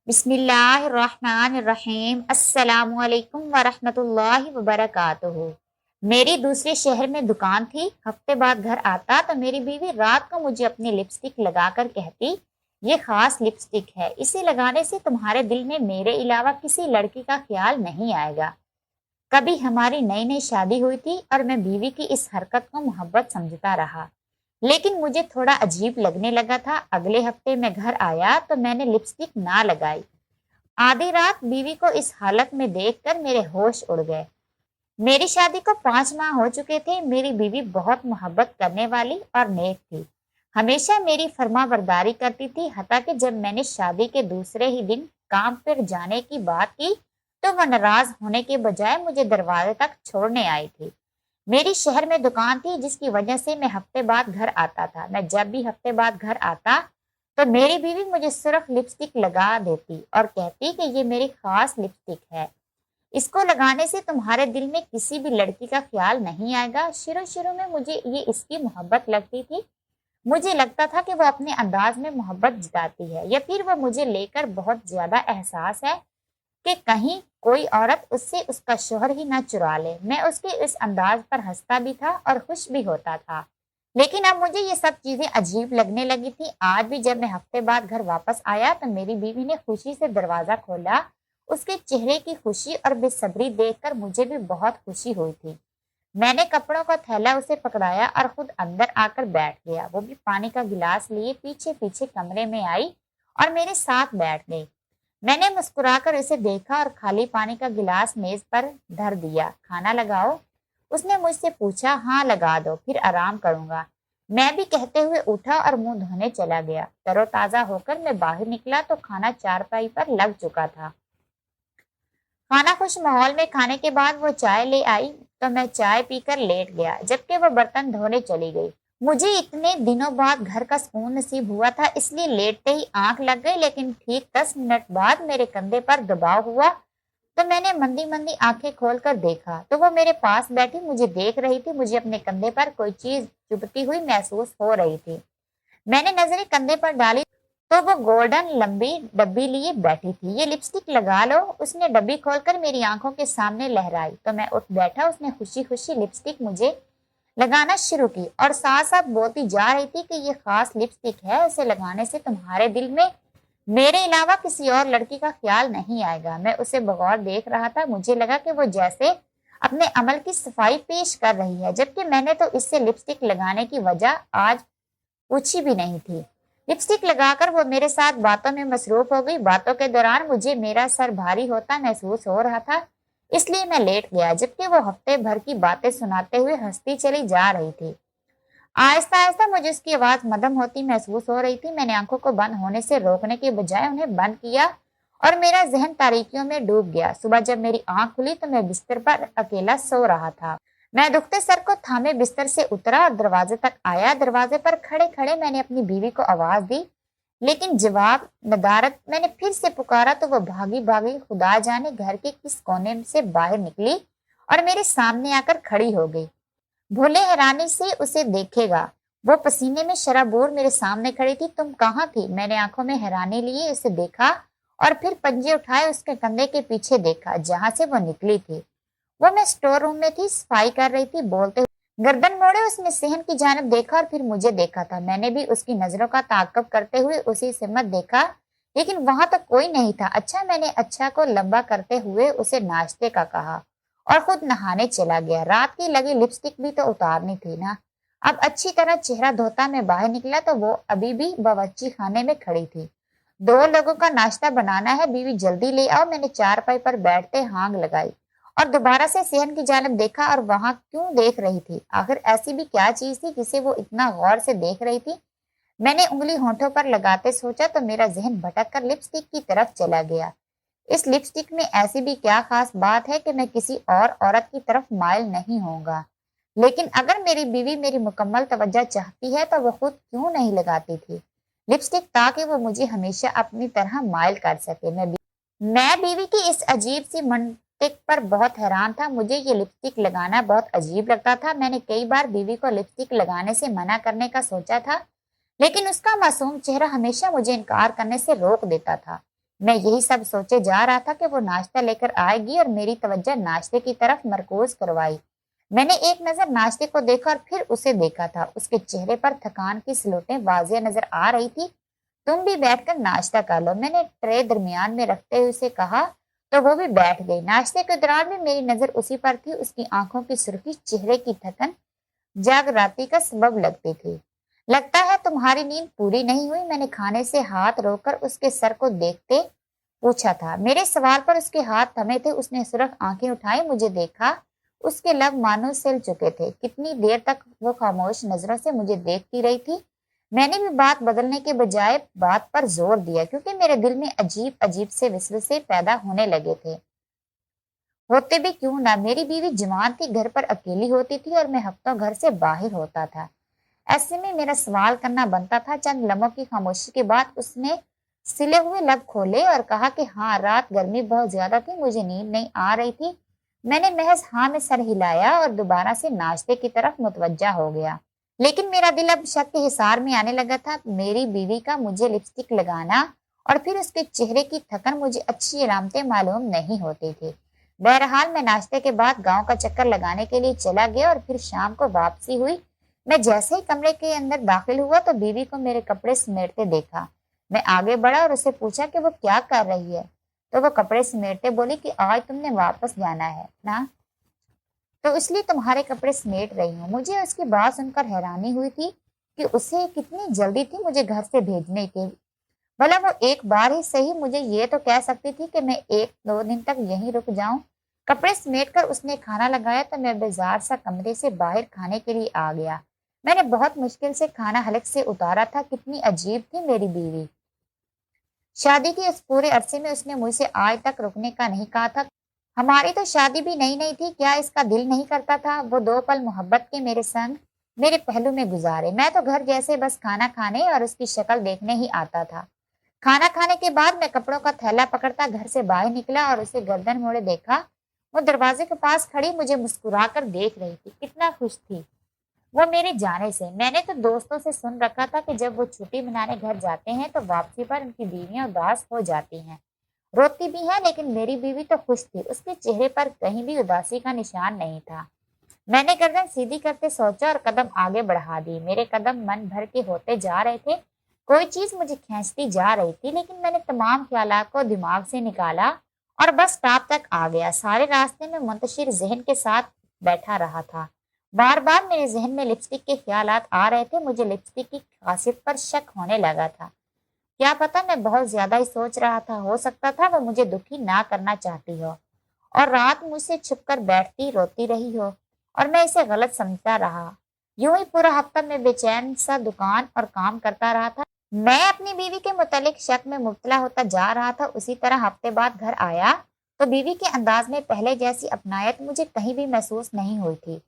بسم اللہ الرحمن الرحیم۔ السلام علیکم ورحمۃ اللہ وبرکاتہ۔ میری دوسرے شہر میں دکان تھی۔ ہفتے بعد گھر آتا تو میری بیوی رات کو مجھے اپنی لپسٹک لگا کر کہتی، یہ خاص لپسٹک ہے، اسے لگانے سے تمہارے دل میں میرے علاوہ کسی لڑکی کا خیال نہیں آئے گا۔ کبھی ہماری نئی نئی شادی ہوئی تھی اور میں بیوی کی اس حرکت کو محبت سمجھتا رہا، لیکن مجھے تھوڑا عجیب لگنے لگا تھا۔ اگلے ہفتے میں گھر آیا تو میں نے لپسٹک نہ لگائی۔ آدھی رات بیوی کو اس حالت میں دیکھ کر میرے ہوش اڑ گئے۔ میری شادی کو 5 ماہ ہو چکے تھے۔ میری بیوی بہت محبت کرنے والی اور نیک تھی، ہمیشہ میری فرما برداری کرتی تھی، حتیٰ کہ جب میں نے شادی کے دوسرے ہی دن کام پر جانے کی بات کی تو وہ ناراض ہونے کے بجائے مجھے دروازے تک چھوڑنے آئی تھی۔ میری شہر میں دکان تھی جس کی وجہ سے میں ہفتے بعد گھر آتا تھا۔ میں جب بھی ہفتے بعد گھر آتا تو میری بیوی مجھے سرخ لپسٹک لگا دیتی اور کہتی کہ یہ میری خاص لپسٹک ہے، اس کو لگانے سے تمہارے دل میں کسی بھی لڑکی کا خیال نہیں آئے گا۔ شروع میں مجھے یہ اس کی محبت لگتی تھی۔ مجھے لگتا تھا کہ وہ اپنے انداز میں محبت جتاتی ہے، یا پھر وہ مجھے لے کر بہت زیادہ احساس ہے کہ کہیں کوئی عورت اس سے اس کا شوہر ہی نہ چرا لے۔ میں اس کے اس انداز پر ہنستا بھی تھا اور خوش بھی ہوتا تھا، لیکن اب مجھے یہ سب چیزیں عجیب لگنے لگی تھی۔ آج بھی جب میں ہفتے بعد گھر واپس آیا تو میری بیوی نے خوشی سے دروازہ کھولا۔ اس کے چہرے کی خوشی اور بے صبری دیکھ کر مجھے بھی بہت خوشی ہوئی تھی۔ میں نے کپڑوں کا تھیلا اسے پکڑایا اور خود اندر آ کر بیٹھ گیا۔ وہ بھی پانی کا گلاس لیے پیچھے پیچھے کمرے میں آئی اور میرے ساتھ بیٹھ گئی۔ میں نے مسکرا کر اسے دیکھا اور خالی پانی کا گلاس میز پر دھر دیا۔ کھانا لگاؤ؟ اس نے مجھ سے پوچھا۔ ہاں لگا دو، پھر آرام کروں گا، میں بھی کہتے ہوئے اٹھا اور منہ دھونے چلا گیا۔ تر و تازہ ہو کر میں باہر نکلا تو کھانا چارپائی پر لگ چکا تھا۔ کھانا خوش ماحول میں کھانے کے بعد وہ چائے لے آئی تو میں چائے پی کر لیٹ گیا، جبکہ وہ برتن دھونے چلی گئی۔ مجھے اتنے دنوں بعد گھر کا سکون نصیب ہوا تھا، اس لیے لیٹتے ہی آنکھ لگ گئی، لیکن ٹھیک 10 منٹ بعد میرے کندھے پر دباؤ ہوا تو میں نے مندی مندی آنکھیں کھول کر دیکھا تو وہ میرے پاس بیٹھی مجھے دیکھ رہی تھی۔ مجھے اپنے کندھے پر کوئی چیز چبھتی ہوئی محسوس ہو رہی تھی۔ میں نے نظریں کندھے پر ڈالی تو وہ گولڈن لمبی ڈبی لیے بیٹھی تھی۔ یہ لپسٹک لگا لو، اس نے ڈبی کھول کر میری آنکھوں کے سامنے لہرائی تو میں اٹھ بیٹھا۔ اس نے خوشی خوشی لپسٹک مجھے لگانا شروع کی اور ساتھ ساتھ بولتی جا رہی تھی کہ یہ خاص لپسٹک ہے، اسے لگانے سے تمہارے دل میں میرے علاوہ کسی اور لڑکی کا خیال نہیں آئے گا۔ میں اسے بغور دیکھ رہا تھا۔ مجھے لگا کہ وہ جیسے اپنے عمل کی صفائی پیش کر رہی ہے، جبکہ میں نے تو اس سے لپسٹک لگانے کی وجہ آج پوچھی بھی نہیں تھی۔ لپسٹک لگا کر وہ میرے ساتھ باتوں میں مصروف ہو گئی۔ باتوں کے دوران مجھے میرا سر بھاری ہوتا محسوس ہو رہا تھا، اس لیے میں لیٹ گیا، جبکہ وہ ہفتے بھر کی باتیں سناتے ہوئے ہنستی چلی جا رہی تھی۔ آہستہ آہستہ مجھے اس کی آواز مدھم ہوتی محسوس ہو رہی تھی۔ میں نے آنکھوں کو بند ہونے سے روکنے کے بجائے انہیں بند کیا اور میرا ذہن تاریکیوں میں ڈوب گیا۔ صبح جب میری آنکھ کھلی تو میں بستر پر اکیلا سو رہا تھا۔ میں دکھتے سر کو تھامے بستر سے اترا اور دروازے تک آیا۔ دروازے پر کھڑے کھڑے میں نے اپنی بیوی کو آواز دی، لیکن جواب ندارت۔ میں نے پھر سے پکارا تو وہ بھاگی بھاگی خدا جانے گھر کے کس کونے سے باہر نکلی اور میرے سامنے آ کر کھڑی ہو گئی۔ بھولے حیرانی سے اسے دیکھے گا، وہ پسینے میں شرابور میرے سامنے کھڑی تھی۔ تم کہاں تھی؟ میں نے آنکھوں میں حیرانی لیے اسے دیکھا اور پھر پنجے اٹھائے اس کے کندھے کے پیچھے دیکھا جہاں سے وہ نکلی تھی۔ وہ میں اسٹور روم میں تھی، صفائی کر رہی تھی۔ بولتے ہوئے گردن موڑے اس نے صحن کی جانب دیکھا اور پھر مجھے دیکھا تھا۔ میں نے بھی اس کی نظروں کا تعاقب کرتے ہوئے اسی سمت دیکھا، لیکن وہاں تو کوئی نہیں تھا۔ اچھا، میں نے اچھا کو لمبا کرتے ہوئے اسے ناشتے کا کہا اور خود نہانے چلا گیا۔ رات کی لگی لپسٹک بھی تو اتارنی تھی نا۔ اب اچھی طرح چہرہ دھوتا میں باہر نکلا تو وہ ابھی بھی باورچی خانے میں کھڑی تھی۔ 2 لوگوں کا ناشتہ بنانا ہے، بیوی جلدی لے آؤ۔ میں نے چارپائی پر بیٹھتے ہانگ لگائی اور دوبارہ سے صحن کی جانب دیکھا، اور وہاں کیوں دیکھ رہی تھی؟ آخر ایسی بھی کیا چیز تھی جسے وہ اتنا غور سے دیکھ رہی تھی؟ میں نے انگلی ہونٹوں پر لگاتے سوچا تو میرا ذہن بھٹک کر لپسٹک کی طرف چلا گیا۔ اس لپسٹک میں ایسی بھی کیا خاص بات ہے کہ میں کسی اور عورت کی طرف مائل نہیں ہوں گا؟ لیکن اگر میری بیوی میری مکمل توجہ چاہتی ہے تو وہ خود کیوں نہیں لگاتی تھی لپسٹک، تاکہ وہ مجھے ہمیشہ اپنی طرح مائل کر سکے؟ میں بیوی کی اس عجیب سی منطق پر بہت حیران تھا۔ مجھے یہ لپسٹک لگانا بہت عجیب لگتا تھا۔ میں نے کئی بار بیوی کو لپسٹک لگانے سے منع کرنے کا سوچا تھا، لیکن اس کا معصوم چہرہ ہمیشہ مجھے انکار کرنے سے روک دیتا تھا۔ मैं यही सब सोचे जा रहा था कि वो नाश्ता लेकर आएगी और मेरी तवज्जो नाश्ते की तरफ मरकूज करवाई। मैंने एक नजर नाश्ते को देखा और फिर उसे देखा था। उसके चेहरे पर थकान की स्लोटें वाज़िह नजर आ रही थी। तुम भी बैठकर नाश्ता कर लो, मैंने ट्रे दरमियान में रखते हुए उसे कहा, तो वो भी बैठ गई। नाश्ते के दौरान भी मेरी नजर उसी पर थी। उसकी आंखों की सुर्खी चेहरे की थकन जागराती का सबब लगती थी। लगता है तुम्हारी नींद पूरी नहीं हुई, मैंने खाने से हाथ रोककर उसके सर को देखते पूछा था। मेरे सवाल पर उसके हाथ थमे थे। उसने सुरख आंखें उठाई, मुझे देखा। उसके लब मानो सिल चुके थे। कितनी देर तक वो खामोश नजरों से मुझे देखती रही थी। मैंने भी बात बदलने के बजाय बात पर जोर दिया, क्योंकि मेरे दिल में अजीब अजीब से विसवसे पैदा होने लगे थे। होते भी क्यों ना, मेरी बीवी जवान थी, घर पर अकेली होती थी और मैं हफ्तों घर से बाहर होता था। ऐसे में मेरा सवाल करना बनता था। चंद लम्हों की खामोशी के बाद उसने सिले हुए लब खोले और कहा कि हाँ, रात गर्मी बहुत ज्यादा थी, मुझे नींद नहीं आ रही थी। मैंने महज हाँ में सर हिलाया और दोबारा से नाश्ते की तरफ मुतवज्जा हो गया। लेकिन मेरा दिल अब शक के हिसार में आने लगा था। मेरी बीवी का मुझे लिपस्टिक लगाना और फिर उसके चेहरे की थकन मुझे अच्छी अलामतें मालूम नहीं होती थी। बहरहाल मैं नाश्ते के बाद गांव का चक्कर लगाने के लिए चला गया और फिर शाम को वापसी हुई। मैं जैसे ही कमरे के अंदर दाखिल हुआ तो बीवी को मेरे कपड़े समेटते देखा। मैं आगे बढ़ा और उससे पूछा कि वो क्या कर रही है। तो वो कपड़े समेटते बोली कि आज तुमने वापस जाना है ना, तो इसलिए तुम्हारे कपड़े समेट रही हूँ। मुझे उसकी बात सुनकर हैरानी हुई थी कि उसे कितनी जल्दी थी मुझे घर से भेजने की। भला वो एक बार ही सही मुझे ये तो कह सकती थी कि मैं 1-2 दिन तक यहीं रुक जाऊं। कपड़े समेट कर उसने खाना लगाया तो मैं बेजार सा कमरे से बाहर खाने के लिए आ गया। मैंने बहुत मुश्किल से खाना हलक से उतारा था। कितनी अजीब थी मेरी बीवी। शादी के इस पूरे अरसे में उसने मुझसे आज तक रुकने का नहीं कहा था। हमारी तो शादी भी नई नई थी, क्या इसका दिल नहीं करता था वो 2 पल मोहब्बत के मेरे संग मेरे पहलू में गुजारे। मैं तो घर जैसे बस खाना खाने और उसकी शक्ल देखने ही आता था। खाना खाने के बाद मैं कपड़ों का थैला पकड़ता घर से बाहर निकला और उसे गर्दन मोड़े देखा। वो दरवाजे के पास खड़ी मुझे मुस्कुरा कर देख रही थी। कितना खुश थी वो मेरे जाने से। मैंने तो दोस्तों से सुन रखा था कि जब वो छुट्टी मनाने घर जाते हैं तो वापसी पर उनकी बीवियां उदास हो जाती हैं, रोती भी हैं। लेकिन मेरी बीवी तो खुश थी। उसके चेहरे पर कहीं भी उदासी का निशान नहीं था। मैंने गर्दन सीधी करते सोचा और कदम आगे बढ़ा दी। मेरे कदम मन भर के होते जा रहे थे। कोई चीज मुझे खींचती जा रही थी, लेकिन मैंने तमाम ख्यालात को दिमाग से निकाला और बस स्टॉप तक आ गया। सारे रास्ते में मुंतशिर जहन के साथ बैठा रहा था। बार बार मेरे जहन में लिपस्टिक के ख्यालात आ रहे थे। मुझे लिपस्टिक की खासियत पर शक होने लगा था। क्या पता मैं बहुत ज्यादा ही सोच रहा था। हो सकता था वो मुझे दुखी ना करना चाहती हो और रात मुझसे छुपकर बैठती रोती रही हो और मैं इसे गलत समझता रहा। यूं ही पूरा हफ्ता मैं बेचैन सा दुकान और काम करता रहा था। मैं अपनी बीवी के मुतालिक शक में मुब्तला होता जा रहा था। उसी तरह हफ्ते बाद घर आया तो बीवी के अंदाज में पहले जैसी अपनायत मुझे कहीं भी महसूस नहीं हुई थी।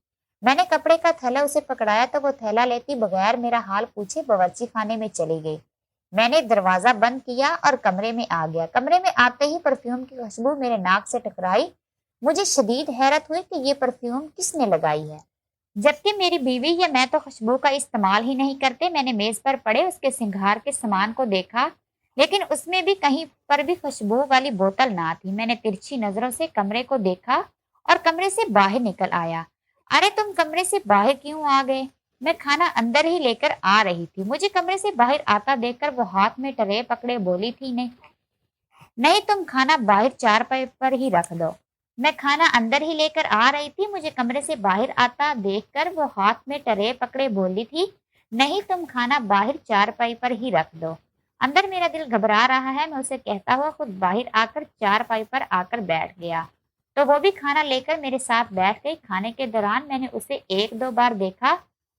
मैंने कपड़े का थैला उसे पकड़ाया तो वो थैला लेती बगैर मेरा हाल पूछे बावर्ची खाने में चली गई। मैंने दरवाजा बंद किया और कमरे में आ गया। कमरे में आते ही परफ्यूम की खुशबू मेरे नाक से टकराई। मुझे शदीद हैरत हुई कि ये परफ्यूम किसने लगाई है, जबकि मेरी बीवी या मैं तो खुशबू का इस्तेमाल ही नहीं करते। मैंने मेज पर पड़े उसके सिंगार के सामान को देखा, लेकिन उसमें भी कहीं पर भी खुशबू वाली बोतल ना थी। मैंने तिरछी नजरों से कमरे को देखा और कमरे से बाहर निकल आया। अरे तुम कमरे से बाहर क्यों आ गए? मैं खाना अंदर ही लेकर आ रही थी। मुझे कमरे से बाहर आता देखकर वो हाथ में ट्रे पकड़े बोली थी, नहीं नहीं, तुम खाना बाहर चारपाई पर ही रख दो। मैं खाना अंदर ही लेकर आ रही थी। मुझे कमरे से बाहर आता देखकर वो हाथ में ट्रे पकड़े बोली थी, नहीं, तुम खाना बाहर चारपाई पर ही रख दो। अंदर मेरा दिल घबरा रहा है। मैं उसे कहता हुआ खुद बाहर आकर चारपाई पर आकर बैठ गया तो वो भी खाना लेकर मेरे साथ बैठ गई। खाने के दौरान मैंने उसे 1-2 बार देखा।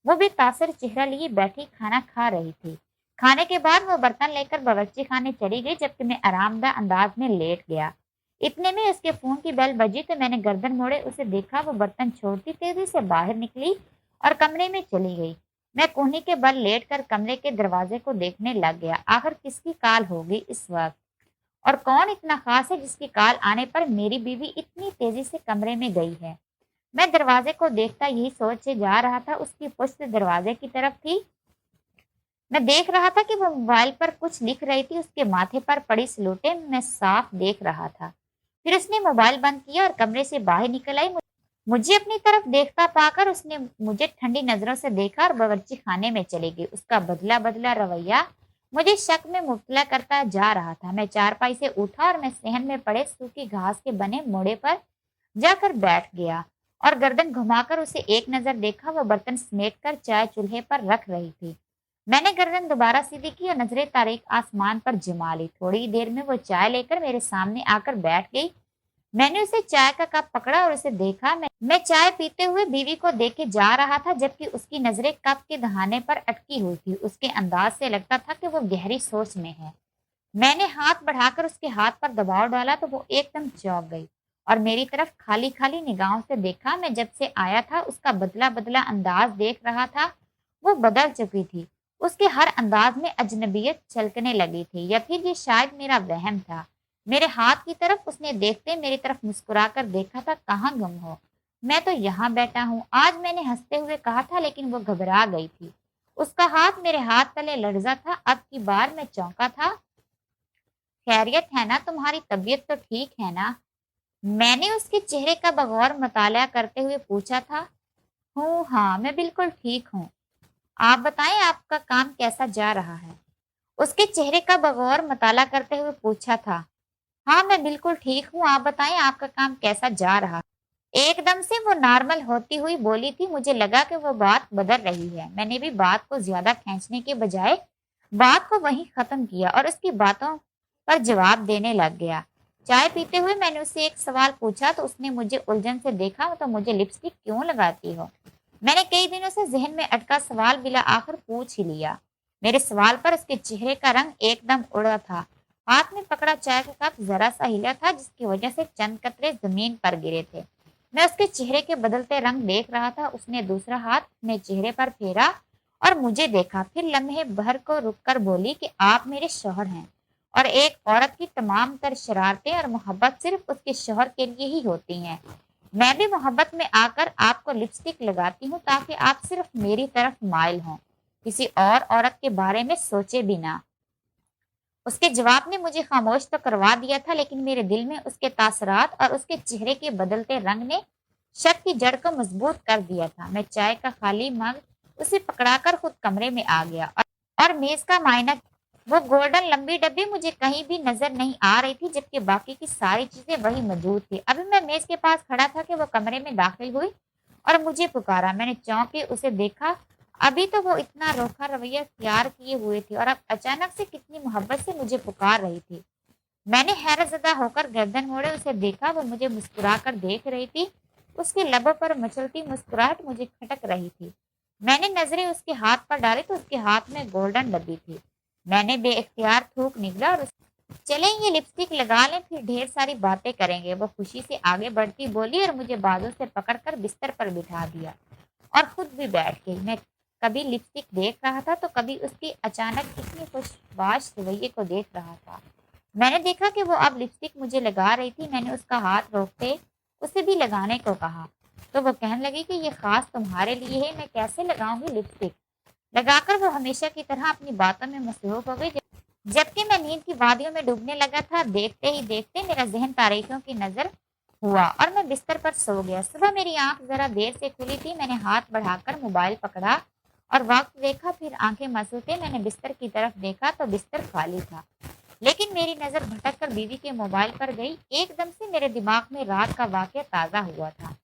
वो भी तासर चेहरा लिए बैठी खाना खा रही थी। खाने के बाद वो बर्तन लेकर बावर्ची खाने चली गई, जबकि मैं आरामदाह अंदाज में लेट गया। इतने में उसके फोन की बेल बजी तो मैंने गर्दन मोड़े उसे देखा। वो बर्तन छोड़ती तेजी से बाहर निकली और कमरे में चली गई। मैं कोहनी के बल लेट कर कमरे के दरवाजे को देखने लग गया। आखिर किसकी कॉल होगी इस वक्त, और कौन इतना खास है जिसकी कॉल आने पर मेरी बीवी इतनी तेजी से कमरे में गई है। मैं दरवाजे को देखता यही सोच से जा रहा था। उसकी पुश्त दरवाजे की तरफ थी। मैं देख रहा था कि वो मोबाइल पर कुछ लिख रही थी। उसके माथे पर पड़ी स्लेटें मैं साफ देख रहा था। फिर उसने मोबाइल बंद किया और कमरे से बाहर निकल आई। मुझे अपनी तरफ देखता पाकर उसने मुझे ठंडी नजरों से देखा और बावर्ची खाने में चली गई। उसका बदला बदला रवैया मुझे शक में मुब्तला करता जा रहा था। मैं चारपाई से उठा और मैं सहन में पड़े सूखी घास के बने मोड़े पर जाकर बैठ गया और गर्दन घुमाकर उसे एक नजर देखा। वो बर्तन समेट कर चाय चूल्हे पर रख रही थी। मैंने गर्दन दोबारा सीधी की और नजरें तारीक आसमान पर जमा ली। थोड़ी देर में वो चाय लेकर मेरे सामने आकर बैठ गई। मैंने उसे चाय का कप पकड़ा और उसे देखा। मैं चाय पीते हुए बीवी को देखे जा रहा था, जबकि उसकी नजरें कप के दहाने पर अटकी हुई थी। उसके अंदाज से लगता था कि वो गहरी सोच में है। मैंने हाथ बढ़ाकर उसके हाथ पर दबाव डाला तो वो एकदम चौंक गई और मेरी तरफ खाली खाली निगाहों से देखा। मैं जब से आया था उसका बदला बदला अंदाज देख रहा था। वो बदल चुकी थी। उसके हर अंदाज में अजनबियत छलकने लगी थी, या फिर ये शायद मेरा वहम था। मेरे हाथ की तरफ उसने देखते मेरी तरफ मुस्कुराकर देखा था। कहाँ गुम हो? मैं तो यहाँ बैठा हूँ, आज मैंने हंसते हुए कहा था, लेकिन वो घबरा गई थी। उसका हाथ मेरे हाथ तले लर्जा था। अब की बार मैं चौंका था। खैरियत है ना? तुम्हारी तबीयत तो ठीक है ना? मैंने उसके चेहरे का बगौर मुताला करते हुए पूछा था। हूँ, हाँ, मैं बिल्कुल ठीक हूँ। आप बताएं, आपका काम कैसा जा रहा है? उसके चेहरे का बगौर मुताला करते हुए पूछा था। हाँ, मैं बिल्कुल ठीक हूँ। आप बताएं, आपका काम कैसा जा रहा है? एकदम से वो नॉर्मल होती हुई बोली थी। मुझे लगा कि वो बात बदल रही है। मैंने भी बात को ज्यादा खींचने के बजाय बात को वहीं खत्म किया और उसकी बातों पर जवाब देने लग गया। चाय पीते हुए मैंने उससे एक सवाल पूछा तो उसने मुझे उलझन से देखा। तो मुझे लिपस्टिक क्यों लगाती हो? मैंने कई दिनों से जहन में अटका सवाल बिला आखिर पूछ ही लिया। मेरे सवाल पर उसके चेहरे का रंग एकदम उड़ा था। हाथ में पकड़ा चाय का कप जरा सा हिला था, जिसकी वजह से चंद कतरे जमीन पर गिरे थे। मैं उसके चेहरे के बदलते रंग देख रहा था। उसने दूसरा हाथ अपने चेहरे पर फेरा और मुझे देखा। फिर लम्हे भर को रुककर बोली कि आप मेरे शौहर हैं और एक औरत की तमाम तर शरारतें और मोहब्बत सिर्फ उसके शौहर के लिए ही होती हैं। मैं भी मोहब्बत में आकर आपको लिपस्टिक लगाती हूँ ताकि आप सिर्फ मेरी तरफ माइल हों, किसी और औरत के बारे में सोचे भी ना। उसके जवाब ने मुझे खामोश तो करवा दिया था, लेकिन मेरे दिल में उसके तासरात और उसके चेहरे के बदलते रंग ने शक की जड़ को मजबूत कर दिया था। मैं चाय का खाली मग उसे पकड़ाकर खुद कमरे में आ गया और मेज का मायना। वो गोल्डन लंबी डब्बी मुझे कहीं भी नजर नहीं आ रही थी, जबकि बाकी की सारी चीजें वही मौजूद थी। अभी मैं मेज के पास खड़ा था कि वो कमरे में दाखिल हुई और मुझे पुकारा। मैंने चौंक के उसे देखा। अभी तो वो इतना रोखा रवैया अख्तियार किए हुए थी और अब अचानक से कितनी मोहब्बत से मुझे पुकार रही थी। मैंने हैरतजदा होकर गर्दन मोड़े उसे देखा। वो मुझे मुस्कुरा कर देख रही थी। उसके लबों पर मचलती मुस्कुराहट मुझे खटक रही थी। मैंने नजरें उसके हाथ पर डाली तो उसके हाथ में गोल्डन डब्बी थी। मैंने बेइख्तियार थूक निकला और चलें, ये लिपस्टिक लगा लें, फिर ढेर सारी बातें करेंगे। वो खुशी से आगे बढ़ती बोली और मुझे बाजू से पकड़कर बिस्तर पर बिठा दिया और खुद भी बैठ गई। मैं कभी लिपस्टिक देख रहा था तो कभी उसकी अचानक इतनी खुशबाश रवैये को देख रहा था। मैंने देखा कि वो अब लिपस्टिक मुझे लगा रही थी। मैंने उसका हाथ रोकते उसे भी लगाने को कहा तो वो कहने लगी कि ये खास तुम्हारे लिए है, मैं कैसे लगाऊंगी लिपस्टिक। लगाकर वो हमेशा की तरह अपनी बातों में मसरूफ हो गई, जबकि मैं नींद की वादियों में डूबने लगा था। देखते ही देखते मेरा जहन तारीखों की नजर हुआ और मैं बिस्तर पर सो गया। सुबह मेरी आंख जरा देर से खुली थी। मैंने हाथ बढ़ाकर मोबाइल पकड़ा और वक्त देखा, फिर आंखें मसूते मैंने बिस्तर की तरफ देखा तो बिस्तर खाली था। लेकिन मेरी नजर भटक कर बीवी के मोबाइल पर गई। एकदम से मेरे दिमाग में रात का वाकया ताज़ा हुआ था।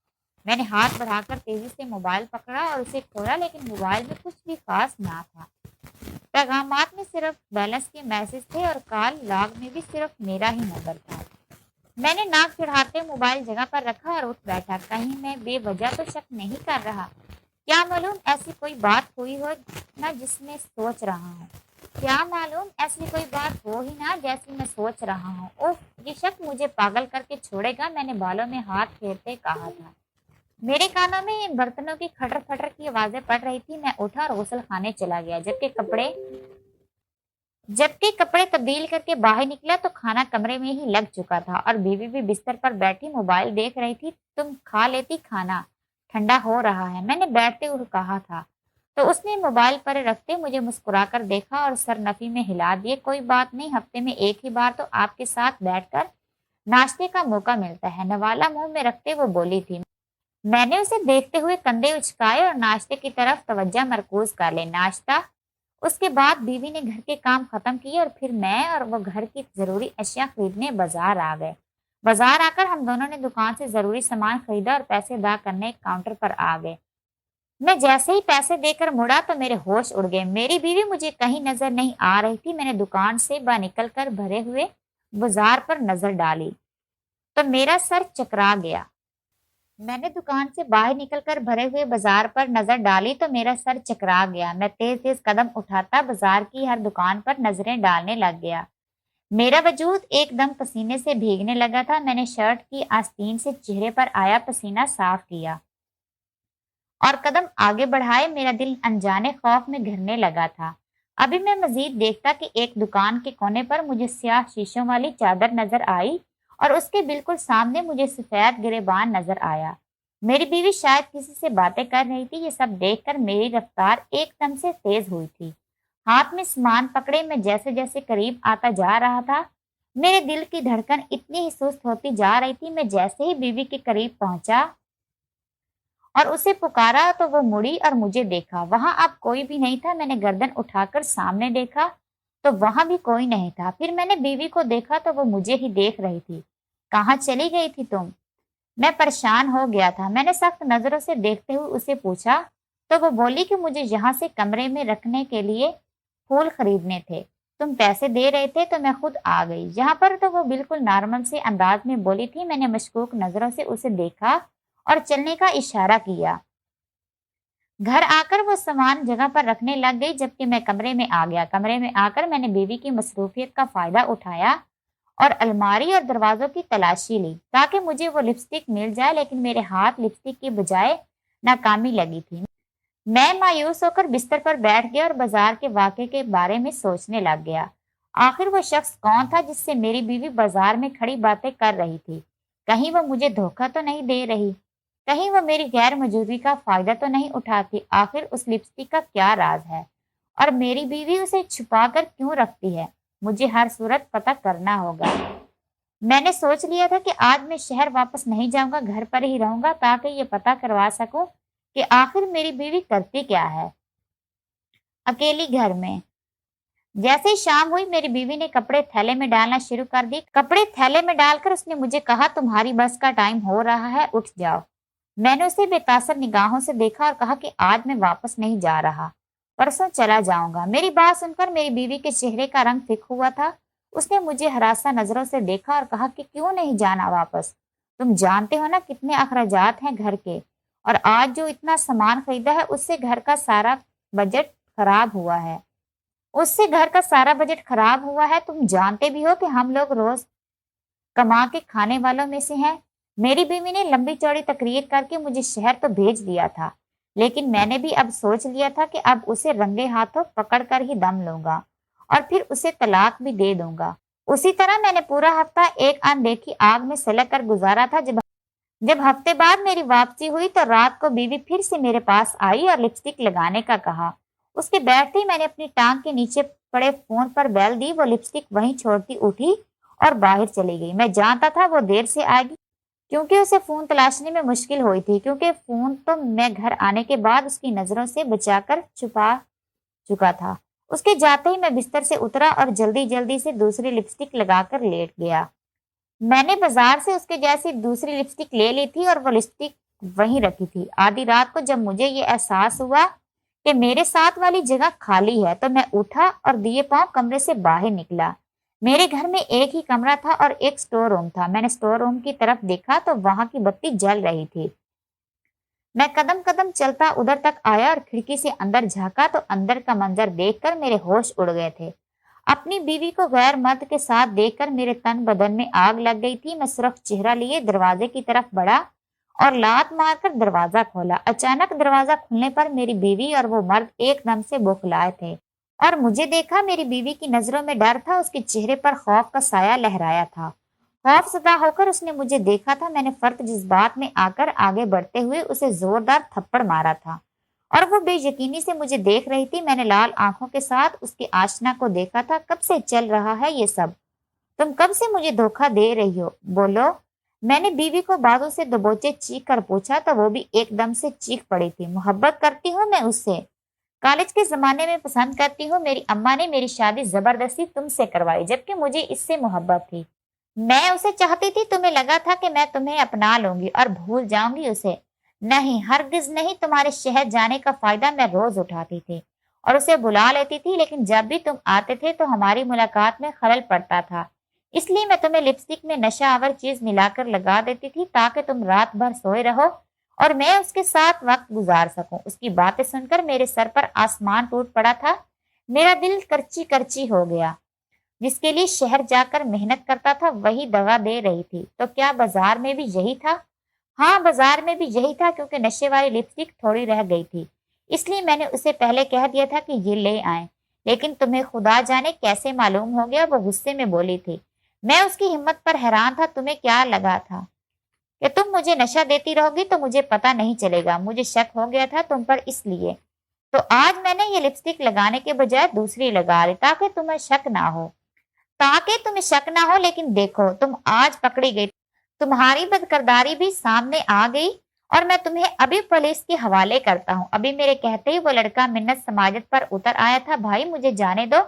मैंने हाथ बढ़ाकर तेजी से मोबाइल पकड़ा और उसे खोला, लेकिन मोबाइल में कुछ भी खास ना था। पैगामात में सिर्फ बैलेंस के मैसेज थे और कॉल लॉग में भी सिर्फ मेरा ही नंबर था। मैंने नाक चढ़ाते मोबाइल जगह पर रखा और उठ बैठा। कहीं मैं बेवजह तो शक नहीं कर रहा। क्या मालूम ऐसी कोई बात हुई हो ना जिसमें सोच रहा हूँ। क्या मालूम ऐसी कोई बात हो ही ना जैसी मैं सोच रहा हूँ। ओह, ये शक मुझे पागल करके छोड़ेगा। मैंने बालों में हाथ फेरते कहा था। मेरे कानों में बर्तनों की खटर खटर की आवाजें पड़ रही थी। मैं उठा और गुसल खाने चला गया। जबकि कपड़े तब्दील करके बाहर निकला तो खाना कमरे में ही लग चुका था और बीवी भी बिस्तर पर बैठी मोबाइल देख रही थी। तुम खा लेती खाना, ठंडा हो रहा है, मैंने बैठते हुए कहा था। تو اس نے موبائل پر رکھتے مجھے مسکرا کر دیکھا اور سر نفی میں ہلا دیے۔ کوئی بات نہیں، ہفتے میں ایک ہی بار تو آپ کے ساتھ بیٹھ کر ناشتے کا موقع ملتا ہے، نوالا منہ میں رکھتے وہ بولی تھی۔ میں نے اسے دیکھتے ہوئے کندھے اچکائے اور ناشتے کی طرف توجہ مرکوز کر لے۔ ناشتہ، اس کے بعد بیوی نے گھر کے کام ختم کیے اور پھر میں اور وہ گھر کی ضروری اشیاء خریدنے بازار آ گئے۔ بازار آ کر ہم دونوں نے دکان سے ضروری سامان خریدا اور پیسے ادا کرنے کاؤنٹر پر آ گئے۔ میں جیسے ہی پیسے دے کر مڑا تو میرے ہوش اڑ گئے۔ میری بیوی مجھے کہیں نظر نہیں آ رہی تھی۔ میں نے دکان سے باہر نکل کر بھرے ہوئے بازار پر نظر ڈالی تو میرا سر چکرا گیا۔ میں نے دکان سے باہر نکل کر بھرے ہوئے بازار پر نظر ڈالی تو میرا سر چکرا گیا۔ میں تیز تیز قدم اٹھاتا بازار کی ہر دکان پر نظریں ڈالنے لگ گیا۔ میرا وجود ایک دم پسینے سے بھیگنے لگا تھا۔ میں نے شرٹ کی آستین سے چہرے پر آیا پسینہ صاف کیا اور قدم آگے بڑھائے۔ میرا دل انجانے خوف میں گھرنے لگا تھا۔ ابھی میں مزید دیکھتا کہ ایک دکان کے کونے پر مجھے سیاہ شیشوں والی چادر نظر آئی اور اس کے بالکل سامنے مجھے سفید گریبان نظر آیا۔ میری بیوی شاید کسی سے باتیں کر رہی تھی۔ یہ سب دیکھ کر میری رفتار ایک دم سے تیز ہوئی تھی۔ ہاتھ میں سامان پکڑے میں جیسے جیسے قریب آتا جا رہا تھا، میرے دل کی دھڑکن اتنی ہی سست ہوتی جا رہی تھی۔ میں جیسے ہی بیوی کے قریب پہنچا اور اسے پکارا تو وہ مڑی اور مجھے دیکھا۔ وہاں اب کوئی بھی نہیں تھا۔ میں نے گردن اٹھا کر سامنے دیکھا تو وہاں بھی کوئی نہیں تھا۔ پھر میں نے بیوی کو دیکھا تو وہ مجھے ہی دیکھ رہی تھی۔ کہاں چلی گئی تھی تم؟ میں پریشان ہو گیا تھا۔ میں نے سخت نظروں سے دیکھتے ہوئے اسے پوچھا تو وہ بولی کہ مجھے یہاں سے کمرے میں رکھنے کے لیے پھول خریدنے تھے، تم پیسے دے رہے تھے تو میں خود آ گئی یہاں پر۔ تو وہ بالکل نارمل سے انداز میں بولی تھی۔ میں نے مشکوک نظروں سے اسے دیکھا اور چلنے کا اشارہ کیا۔ گھر آ کر وہ سامان جگہ پر رکھنے لگ گئی جبکہ میں کمرے میں آ گیا۔ کمرے میں آ کر میں نے بیوی کی مصروفیت کا فائدہ اٹھایا اور الماری اور دروازوں کی تلاشی لی تاکہ مجھے وہ لپسٹک مل جائے، لیکن میرے ہاتھ لپسٹک کی بجائے ناکامی لگی تھی۔ میں مایوس ہو کر بستر پر بیٹھ گیا اور بازار کے واقعے کے بارے میں سوچنے لگ گیا۔ آخر وہ شخص کون تھا جس سے میری بیوی بازار میں کھڑی باتیں کر رہی تھی؟ کہیں وہ مجھے دھوکہ تو نہیں دے رہی؟ کہیں وہ میری غیر موجودگی کا فائدہ تو نہیں اٹھاتی؟ آخر اس لپسٹک کا کیا راز ہے اور میری بیوی اسے چھپا کر کیوں رکھتی ہے؟ مجھے ہر صورت پتہ کرنا ہوگا۔ میں نے سوچ لیا تھا کہ آج میں شہر واپس نہیں جاؤں گا، گھر پر ہی رہوں گا تاکہ یہ پتہ کروا سکوں کہ آخر میری بیوی کرتی کیا ہے اکیلی گھر میں۔ جیسے ہی شام ہوئی میری بیوی نے کپڑے تھیلے میں ڈالنا شروع کر دی۔ کپڑے تھیلے میں ڈال کر اس نے مجھے کہا، تمہاری بس کا ٹائم ہو رہا ہے، اٹھ جاؤ۔ میں نے اسے بے تاثر نگاہوں سے دیکھا اور کہا کہ آج میں واپس نہیں جا رہا، پرسوں چلا جاؤں گا۔ میری بات سن کر میری بیوی کے چہرے کا رنگ فک ہوا تھا۔ اس نے مجھے ہراساں نظروں سے دیکھا اور کہا کہ کیوں نہیں جانا واپس؟ تم جانتے ہو نا کتنے اخراجات ہیں گھر کے، اور آج جو اتنا سامان خریدا ہے اس سے گھر کا سارا بجٹ خراب ہوا ہے۔ تم جانتے بھی ہو کہ ہم لوگ روز کما کے کھانے والوں میں سے ہیں۔ میری بیوی نے لمبی چوڑی تقریر کر کے مجھے شہر تو بھیج دیا تھا، لیکن میں نے بھی اب سوچ لیا تھا کہ اب اسے رنگے ہاتھوں پکڑ کر ہی دم لوں گا اور پھر اسے طلاق بھی دے دوں گا۔ اسی طرح میں نے پورا ہفتہ ایک اندیکھی آگ میں سلگ کر گزارا تھا۔ جب ہفتے بعد میری واپسی ہوئی تو رات کو بیوی پھر سے میرے پاس آئی اور لپسٹک لگانے کا کہا۔ اس کے بیٹھتے ہی میں نے اپنی ٹانگ کے نیچے پڑے فون پر بیل دی۔ وہ لپسٹک وہیں چھوڑتی اٹھی اور باہر چلی گئی۔ میں جانتا تھا وہ دیر سے آئے گی کیونکہ اسے فون تلاشنے میں مشکل ہوئی تھی، کیونکہ فون تو میں گھر آنے کے بعد اس کی نظروں سے بچا کر چھپا چکا تھا۔ اس کے جاتے ہی میں بستر سے اترا اور جلدی جلدی سے دوسری لپسٹک لگا کر لیٹ گیا۔ میں نے بازار سے اس کے جیسی دوسری لپسٹک لے لی تھی اور وہ لپسٹک وہیں رکھی تھی۔ آدھی رات کو جب مجھے یہ احساس ہوا کہ میرے ساتھ والی جگہ خالی ہے تو میں اٹھا اور دیے پاؤں کمرے سے باہر نکلا۔ میرے گھر میں ایک ہی کمرہ تھا اور ایک سٹور روم تھا۔ میں نے سٹور روم کی طرف دیکھا تو وہاں کی بتی جل رہی تھی۔ میں قدم قدم چلتا ادھر تک آیا اور کھڑکی سے اندر جھانکا تو اندر کا منظر دیکھ کر میرے ہوش اڑ گئے تھے۔ اپنی بیوی کو غیر مرد کے ساتھ دیکھ کر میرے تن بدن میں آگ لگ گئی تھی۔ میں سرخ چہرہ لیے دروازے کی طرف بڑھا اور لات مار کر دروازہ کھولا۔ اچانک دروازہ کھلنے پر میری بیوی اور وہ مرد ایک دم سے بوکھلائے تھے اور مجھے دیکھا۔ میری بیوی کی نظروں میں ڈر تھا، اس کے چہرے پر خوف کا سایہ لہرایا تھا۔ خوف زدہ ہو کر اس نے مجھے دیکھا تھا۔ میں نے فرط جذبات میں آ کر آگے بڑھتے ہوئے اسے زوردار تھپڑ مارا تھا और वो बे यकीनी से मुझे देख रही थी। मैंने लाल आंखों के साथ उसकी आशना को देखा था। कब से चल रहा है ये सब? तुम कब से मुझे धोखा दे रही हो? बोलो। मैंने बीवी को बातों से दबोचे चीख कर पूछा तो वो भी एकदम से चीख पड़ी थी। मोहब्बत करती हूँ मैं उससे, कॉलेज के जमाने में पसंद करती हूँ। मेरी अम्मा ने मेरी शादी जबरदस्ती तुमसे करवाई, जबकि मुझे इससे मोहब्बत थी। मैं उसे चाहती थी। तुम्हें लगा था कि मैं तुम्हें अपना लूंगी और भूल जाऊंगी उसे। नहीं, हरगिज नहीं। तुम्हारे शहर जाने का फायदा मैं रोज उठाती थी और उसे बुला लेती थी, लेकिन जब भी तुम आते थे तो हमारी मुलाकात में खलल पड़ता था। इसलिए मैं तुम्हें लिपस्टिक में नशा आवर चीज मिलाकर लगा देती थी ताकि तुम रात भर सोए रहो और मैं उसके साथ वक्त गुजार सकूं। उसकी बातें सुनकर मेरे सर पर आसमान टूट पड़ा था। मेरा दिल करची करची हो गया। जिसके लिए शहर जाकर मेहनत करता था वही दवा दे रही थी। तो क्या बाजार में भी यही था? हाँ, बाजार में भी यही था, क्योंकि नशे वाली लिपस्टिक थोड़ी रह गई थी। इसलिए मैंने उसे पहले कह दिया था कि ये ले आए। लेकिन तुम्हें खुदा जाने कैसे मालूम हो गया? वो गुस्से में बोली थी। मैं उसकी हिम्मत पर हैरान था। तुम्हें क्या लगा था कि तुम मुझे नशा देती रहोगी तो मुझे पता नहीं चलेगा? मुझे शक हो गया था तुम पर, इसलिए तो आज मैंने ये लिपस्टिक लगाने के बजाय दूसरी लगा ली ताकि तुम्हें शक ना हो। लेकिन देखो, तुम आज पकड़ी गई। तुम्हारी बदकिरदारी भी सामने आ गई और मैं तुम्हें अभी पुलिस के हवाले करता हूँ। अभी मेरे कहते ही वो लड़का मिन्नत समाजत पर उतर आया था। भाई मुझे जाने दो,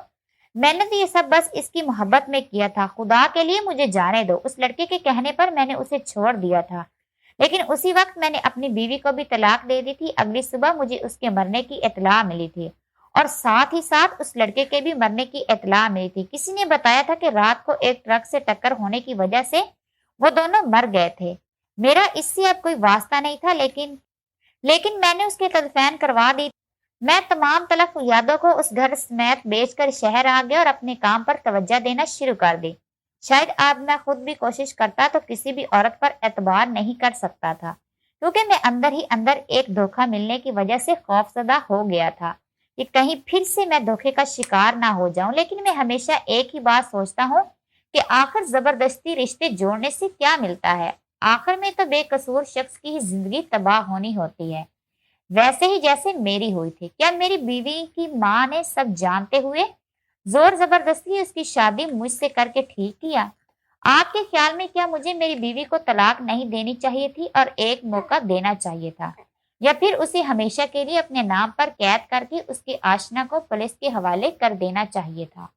मैंने तो ये सब बस इसकी मोहब्बत में किया था। खुदा के लिए मुझे जाने दो। उस लड़के के कहने पर मैंने उसे छोड़ दिया था, लेकिन उसी वक्त मैंने अपनी बीवी को भी तलाक दे दी थी। अगली सुबह मुझे उसके मरने की इत्तला मिली थी और साथ ही साथ उस लड़के के भी मरने की इत्तला मिली थी। किसी ने बताया था कि रात को एक ट्रक से टक्कर होने की वजह से वो दोनों मर गए थे। मेरा इससे अब कोई वास्ता नहीं था, लेकिन मैंने उसके तदफीन करवा दी। मैं तमाम तलख यादों को उस घर समेत बेचकर शहर आ गया और अपने काम पर तवज्जो देना शुरू कर दी। शायद अब मैं खुद भी कोशिश करता तो किसी भी औरत पर एतबार नहीं कर सकता था, क्योंकि मैं अंदर ही अंदर एक धोखा मिलने की वजह से खौफजदा हो गया था कि कहीं फिर से मैं धोखे का शिकार ना हो जाऊं। लेकिन मैं हमेशा एक ही बात सोचता हूँ कि आखिर जबरदस्ती रिश्ते जोड़ने से क्या मिलता है? आखिर में तो बेकसूर शख्स की ही जिंदगी तबाह होनी होती है, वैसे ही जैसे मेरी हुई थी। क्या मेरी बीवी की माँ ने सब जानते हुए जोर जबरदस्ती उसकी शादी मुझसे करके ठीक किया? आपके ख्याल में क्या मुझे मेरी बीवी को तलाक नहीं देनी चाहिए थी और एक मौका देना चाहिए था, या फिर उसे हमेशा के लिए अपने नाम पर कैद करके उसकी आशना को पुलिस के हवाले कर देना चाहिए था?